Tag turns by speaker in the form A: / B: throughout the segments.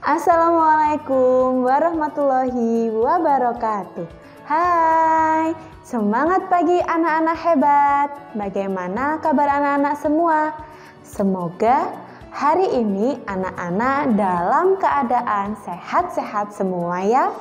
A: Assalamualaikum warahmatullahi wabarakatuh. Hai, semangat pagi anak-anak hebat. Bagaimana kabar anak-anak semua? Semoga hari ini anak-anak dalam keadaan sehat-sehat semua ya.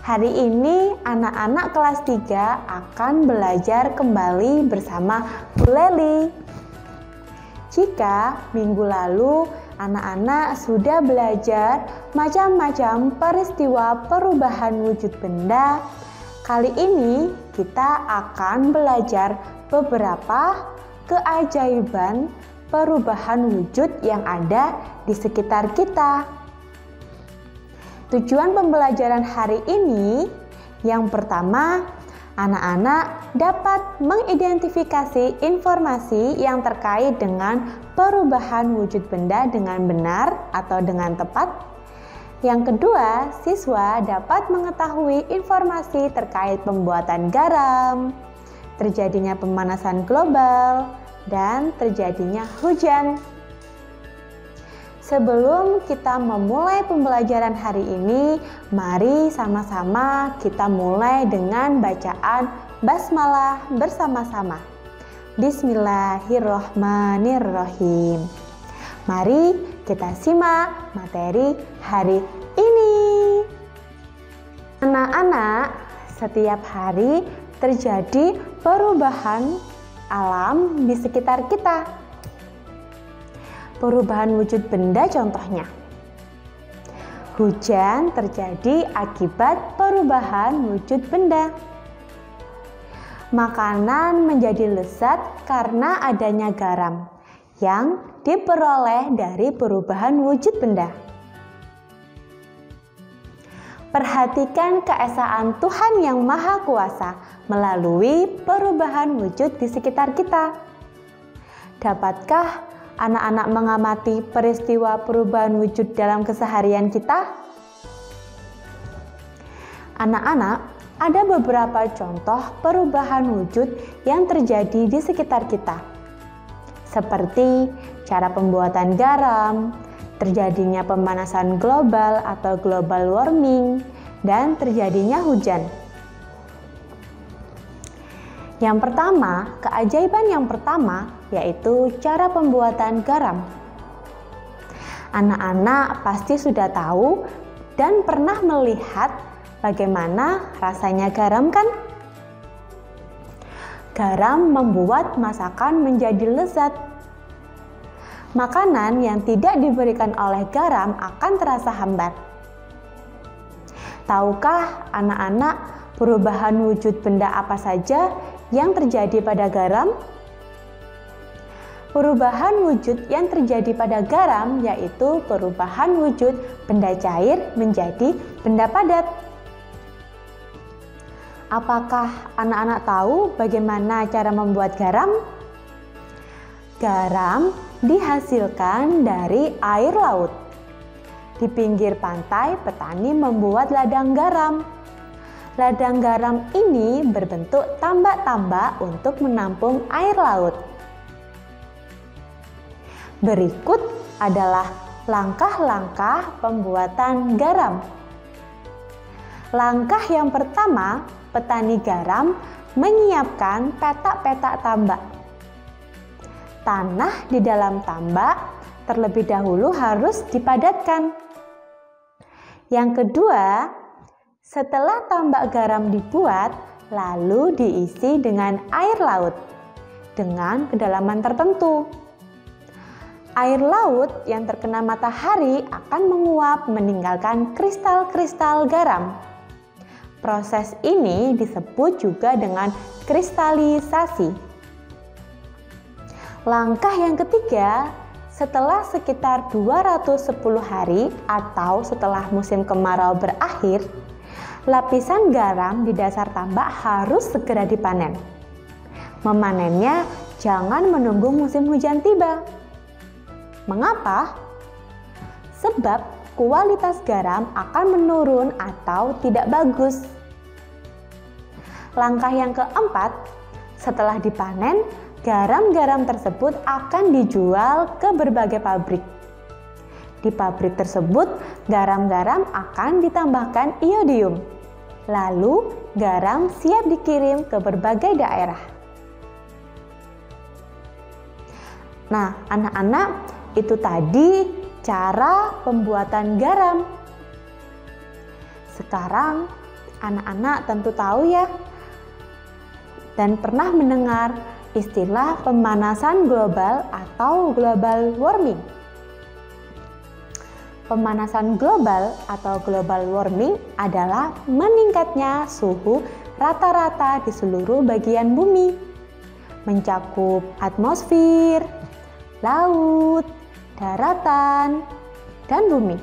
A: Hari ini anak-anak kelas 3 akan belajar kembali bersama Bu Leli. Jika minggu lalu anak-anak sudah belajar macam-macam peristiwa perubahan wujud benda, kali ini kita akan belajar beberapa keajaiban perubahan wujud yang ada di sekitar kita. Tujuan pembelajaran hari ini, yang pertama, anak-anak dapat mengidentifikasi informasi yang terkait dengan perubahan wujud benda dengan benar atau dengan tepat. Yang kedua, siswa dapat mengetahui informasi terkait pembuatan garam, terjadinya pemanasan global, dan terjadinya hujan. Sebelum kita memulai pembelajaran hari ini, mari sama-sama kita mulai dengan bacaan basmalah bersama-sama. Bismillahirrohmanirrohim. Mari kita simak materi hari ini. Anak-anak, setiap hari terjadi perubahan alam di sekitar kita. Perubahan wujud benda contohnya. Hujan terjadi akibat perubahan wujud benda. Makanan menjadi lezat karena adanya garam yang diperoleh dari perubahan wujud benda. Perhatikan keesaan Tuhan yang Maha Kuasa melalui perubahan wujud di sekitar kita. Dapatkah anak-anak mengamati peristiwa perubahan wujud dalam keseharian kita? Anak-anak, ada beberapa contoh perubahan wujud yang terjadi di sekitar kita. Seperti cara pembuatan garam, terjadinya pemanasan global atau global warming, dan terjadinya hujan. Yang pertama, keajaiban yang pertama yaitu cara pembuatan garam. Anak-anak pasti sudah tahu dan pernah melihat bagaimana rasanya garam kan? Garam membuat masakan menjadi lezat. Makanan yang tidak diberikan oleh garam akan terasa hambar. Tahukah anak-anak perubahan wujud benda apa saja yang terjadi pada garam? Perubahan wujud yang terjadi pada garam yaitu perubahan wujud benda cair menjadi benda padat. Apakah anak-anak tahu bagaimana cara membuat garam? Garam dihasilkan dari air laut. Di pinggir pantai, petani membuat ladang garam. Ladang garam ini berbentuk tambak-tambak untuk menampung air laut. Berikut adalah langkah-langkah pembuatan garam. Langkah yang pertama, petani garam menyiapkan petak-petak tambak. Tanah di dalam tambak terlebih dahulu harus dipadatkan. Yang kedua, setelah tambak garam dibuat, lalu diisi dengan air laut dengan kedalaman tertentu. Air laut yang terkena matahari akan menguap meninggalkan kristal-kristal garam. Proses ini disebut juga dengan kristalisasi. Langkah yang ketiga, setelah sekitar 210 hari atau setelah musim kemarau berakhir, lapisan garam di dasar tambak harus segera dipanen. Memanennya jangan menunggu musim hujan tiba. Mengapa? Sebab kualitas garam akan menurun atau tidak bagus. Langkah yang keempat, setelah dipanen, garam-garam tersebut akan dijual ke berbagai pabrik. Di pabrik tersebut, garam-garam akan ditambahkan iodium. Lalu, garam siap dikirim ke berbagai daerah. Nah, anak-anak, itu tadi cara pembuatan garam. Sekarang, anak-anak tentu tahu ya, dan pernah mendengar istilah pemanasan global atau global warming. Pemanasan global atau global warming adalah meningkatnya suhu rata-rata di seluruh bagian bumi, mencakup atmosfer, laut, daratan, dan bumi.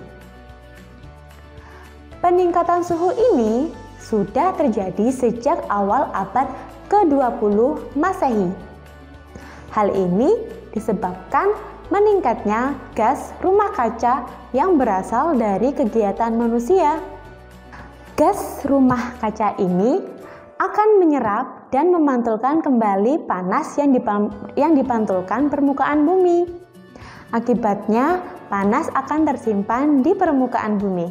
A: Peningkatan suhu ini sudah terjadi sejak awal abad ke-20 Masehi. Hal ini disebabkan meningkatnya gas rumah kaca yang berasal dari kegiatan manusia. Gas rumah kaca ini akan menyerap dan memantulkan kembali panas yang dipantulkan permukaan bumi. Akibatnya, panas akan tersimpan di permukaan bumi.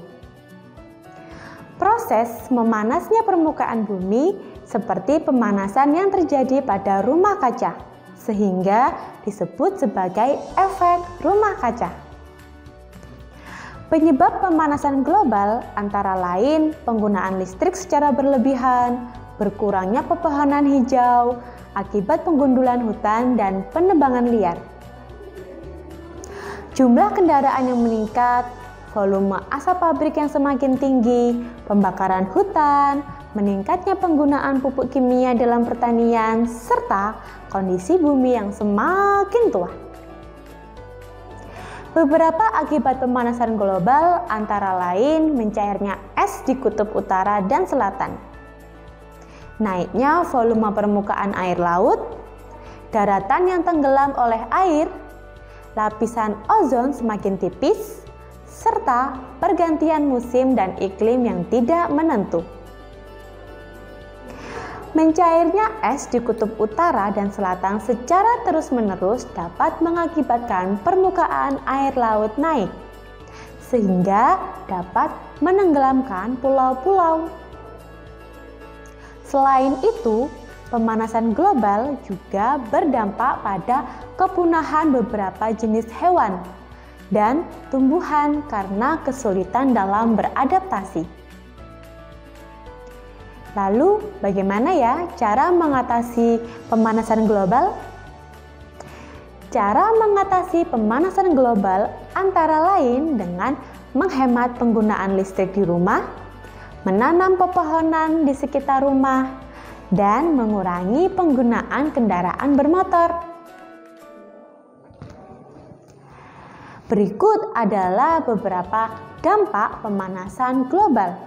A: Proses memanasnya permukaan bumi seperti pemanasan yang terjadi pada rumah kaca, sehingga disebut sebagai efek rumah kaca. Penyebab pemanasan global antara lain penggunaan listrik secara berlebihan, berkurangnya pepohonan hijau, akibat penggundulan hutan dan penebangan liar. Jumlah kendaraan yang meningkat, volume asap pabrik yang semakin tinggi, pembakaran hutan, meningkatnya penggunaan pupuk kimia dalam pertanian, serta kondisi bumi yang semakin tua. Beberapa akibat pemanasan global antara lain mencairnya es di kutub utara dan selatan, naiknya volume permukaan air laut, daratan yang tenggelam oleh air, lapisan ozon semakin tipis, serta pergantian musim dan iklim yang tidak menentu. Mencairnya es di kutub utara dan selatan secara terus-menerus dapat mengakibatkan permukaan air laut naik, sehingga dapat menenggelamkan pulau-pulau. Selain itu, pemanasan global juga berdampak pada kepunahan beberapa jenis hewan dan tumbuhan karena kesulitan dalam beradaptasi. Lalu, bagaimana ya cara mengatasi pemanasan global? Cara mengatasi pemanasan global antara lain dengan menghemat penggunaan listrik di rumah, menanam pepohonan di sekitar rumah, dan mengurangi penggunaan kendaraan bermotor. Berikut adalah beberapa dampak pemanasan global.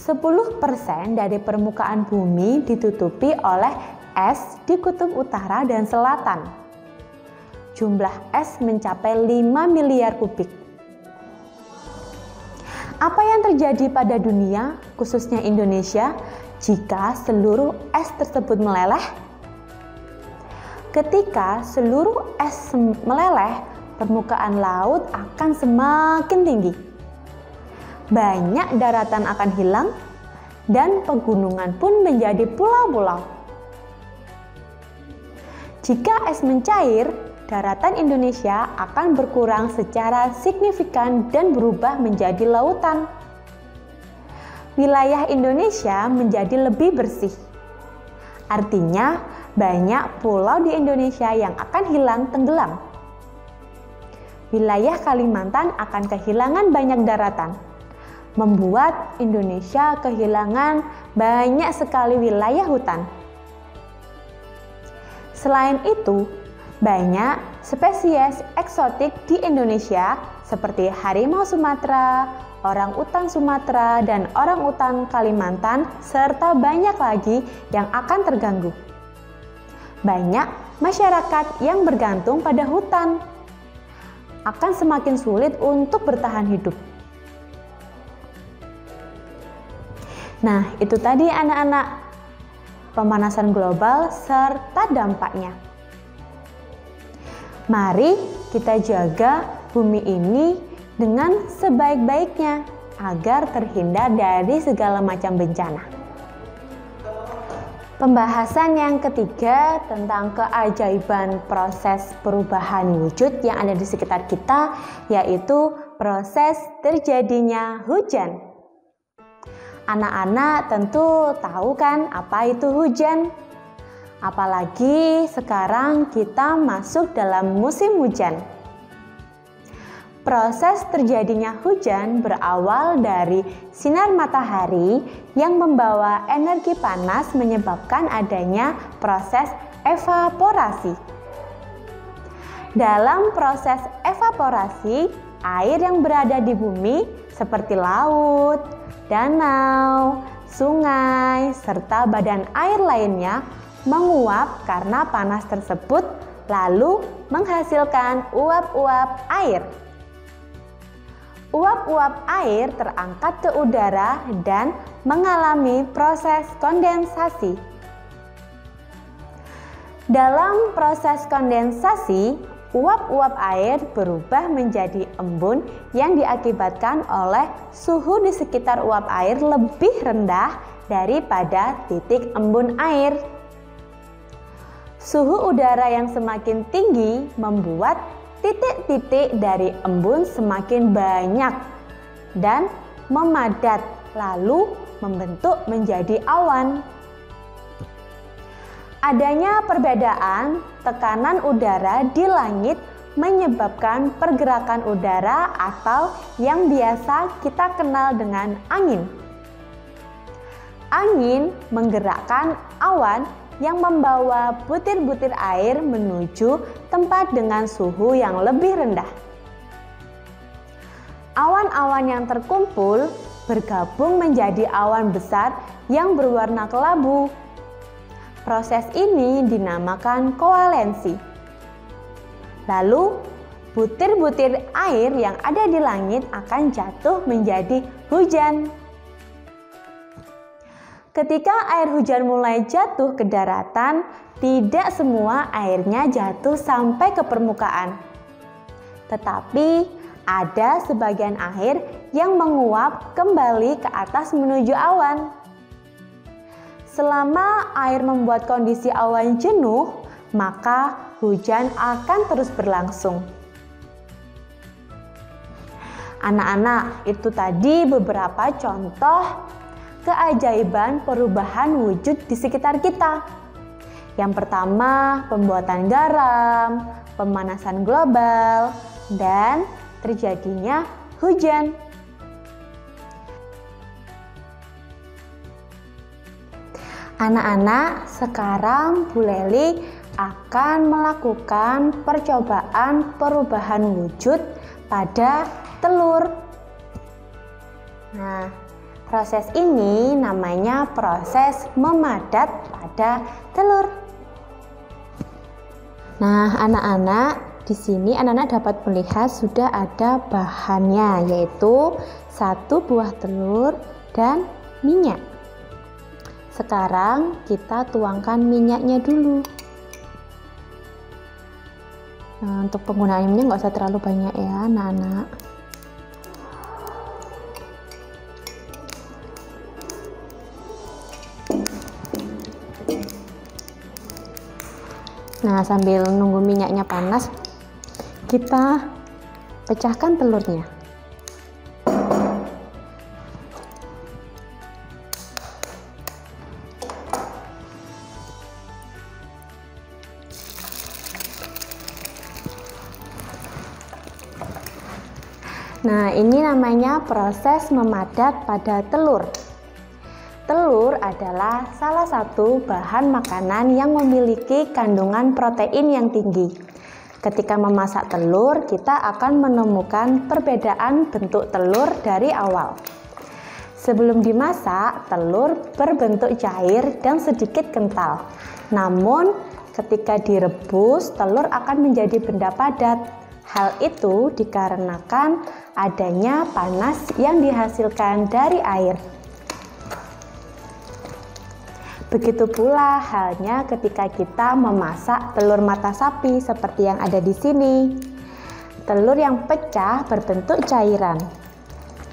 A: 10% dari permukaan bumi ditutupi oleh es di kutub utara dan selatan. Jumlah es mencapai 5 miliar kubik. Apa yang terjadi pada dunia, khususnya Indonesia, jika seluruh es tersebut meleleh? Ketika seluruh es meleleh, permukaan laut akan semakin tinggi. Banyak daratan akan hilang dan pegunungan pun menjadi pulau-pulau. Jika es mencair, daratan Indonesia akan berkurang secara signifikan dan berubah menjadi lautan. Wilayah Indonesia menjadi lebih bersih. Artinya, banyak pulau di Indonesia yang akan hilang tenggelam. Wilayah Kalimantan akan kehilangan banyak daratan, membuat Indonesia kehilangan banyak sekali wilayah hutan. Selain itu, banyak spesies eksotik di Indonesia seperti harimau Sumatera, orang-utan Sumatera, dan orang-utan Kalimantan, serta banyak lagi yang akan terganggu. Banyak masyarakat yang bergantung pada hutan akan semakin sulit untuk bertahan hidup. Nah, itu tadi anak-anak, pemanasan global serta dampaknya. Mari kita jaga bumi ini dengan sebaik-baiknya agar terhindar dari segala macam bencana. Pembahasan yang ketiga tentang keajaiban proses perubahan wujud yang ada di sekitar kita, yaitu proses terjadinya hujan. Anak-anak tentu tahu kan apa itu hujan? Apalagi sekarang kita masuk dalam musim hujan. Proses terjadinya hujan berawal dari sinar matahari yang membawa energi panas menyebabkan adanya proses evaporasi. Dalam proses evaporasi, air yang berada di bumi seperti laut, danau, sungai, serta badan air lainnya menguap karena panas tersebut lalu menghasilkan uap-uap air. Uap-uap air terangkat ke udara dan mengalami proses kondensasi. Dalam proses kondensasi, uap-uap air berubah menjadi embun yang diakibatkan oleh suhu di sekitar uap air lebih rendah daripada titik embun air. Suhu udara yang semakin tinggi membuat titik-titik dari embun semakin banyak dan memadat, lalu membentuk menjadi awan. Adanya perbedaan tekanan udara di langit menyebabkan pergerakan udara atau yang biasa kita kenal dengan angin. Angin menggerakkan awan yang membawa butir-butir air menuju tempat dengan suhu yang lebih rendah. Awan-awan yang terkumpul bergabung menjadi awan besar yang berwarna kelabu. Proses ini dinamakan koalensi. Lalu, butir-butir air yang ada di langit akan jatuh menjadi hujan. Ketika air hujan mulai jatuh ke daratan, tidak semua airnya jatuh sampai ke permukaan. Tetapi ada sebagian air yang menguap kembali ke atas menuju awan. Selama air membuat kondisi awan jenuh, maka hujan akan terus berlangsung. Anak-anak, itu tadi beberapa contoh keajaiban perubahan wujud di sekitar kita. Yang pertama, pembuatan garam, pemanasan global, dan terjadinya hujan. Anak-anak, sekarang Bu Leli akan melakukan percobaan perubahan wujud pada telur. Nah, proses ini namanya proses memadat pada telur. Nah, anak-anak, di sini anak-anak dapat melihat sudah ada bahannya, yaitu 1 buah telur dan minyak. Sekarang kita tuangkan minyaknya dulu. Nah, untuk penggunaan minyak nggak usah terlalu banyak ya, anak-anak. Nah, sambil nunggu minyaknya panas, kita pecahkan telurnya. Nah, ini namanya proses memadat pada telur. Telur adalah salah satu bahan makanan yang memiliki kandungan protein yang tinggi. Ketika memasak telur, kita akan menemukan perbedaan bentuk telur dari awal. Sebelum dimasak, telur berbentuk cair dan sedikit kental. Namun, ketika direbus, telur akan menjadi benda padat. Hal itu dikarenakan adanya panas yang dihasilkan dari air. Begitu pula halnya ketika kita memasak telur mata sapi seperti yang ada di sini. telur yang pecah berbentuk cairan.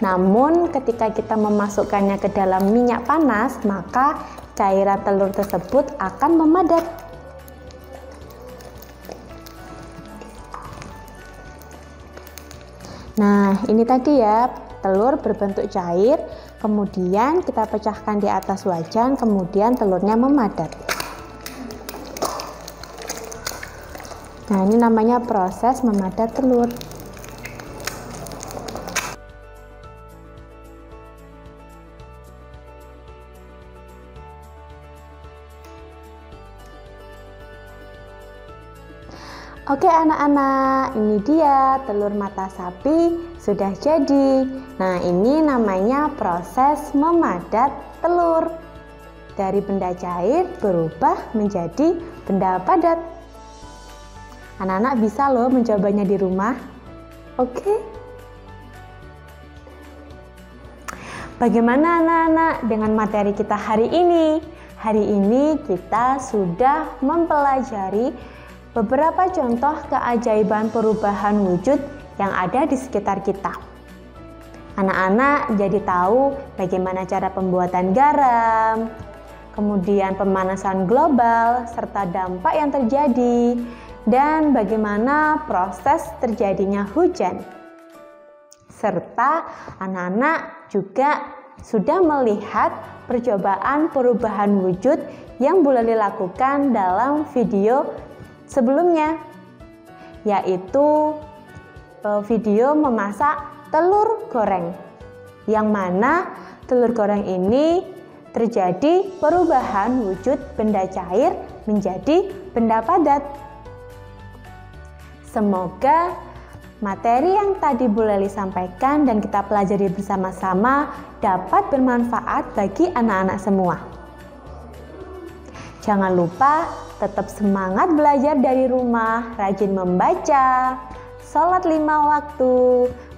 A: Namun ketika kita memasukkannya ke dalam minyak panas, maka cairan telur tersebut akan memadat. Nah, ini tadi ya, telur berbentuk cair, kemudian kita pecahkan di atas wajan, kemudian telurnya memadat. Nah, ini namanya proses memadat telur. Oke anak-anak, ini dia telur mata sapi sudah jadi. Nah, ini namanya proses memadat telur. Dari benda cair berubah menjadi benda padat. Anak-anak bisa loh mencobanya di rumah. Oke? Bagaimana anak-anak dengan materi kita hari ini? Hari ini kita sudah mempelajari beberapa contoh keajaiban perubahan wujud yang ada di sekitar kita. Anak-anak jadi tahu bagaimana cara pembuatan garam, kemudian pemanasan global, serta dampak yang terjadi, dan bagaimana proses terjadinya hujan. Serta anak-anak juga sudah melihat percobaan perubahan wujud yang boleh dilakukan dalam video sebelumnya, yaitu video memasak telur goreng, yang mana telur goreng ini terjadi perubahan wujud benda cair menjadi benda padat. Semoga materi yang tadi Bu Leli sampaikan dan kita pelajari bersama-sama dapat bermanfaat bagi anak-anak semua. Jangan lupa tetap semangat belajar dari rumah, rajin membaca, sholat 5 waktu,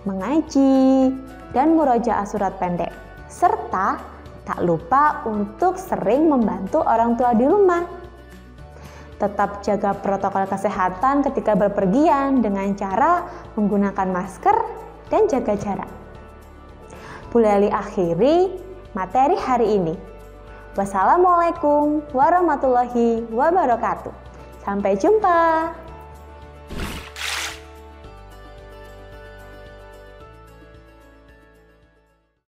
A: mengaji, dan murojaah surat pendek. Serta tak lupa untuk sering membantu orang tua di rumah. Tetap jaga protokol kesehatan ketika berpergian dengan cara menggunakan masker dan jaga jarak. Bu Leli akhiri materi hari ini. Wassalamualaikum warahmatullahi wabarakatuh. Sampai jumpa.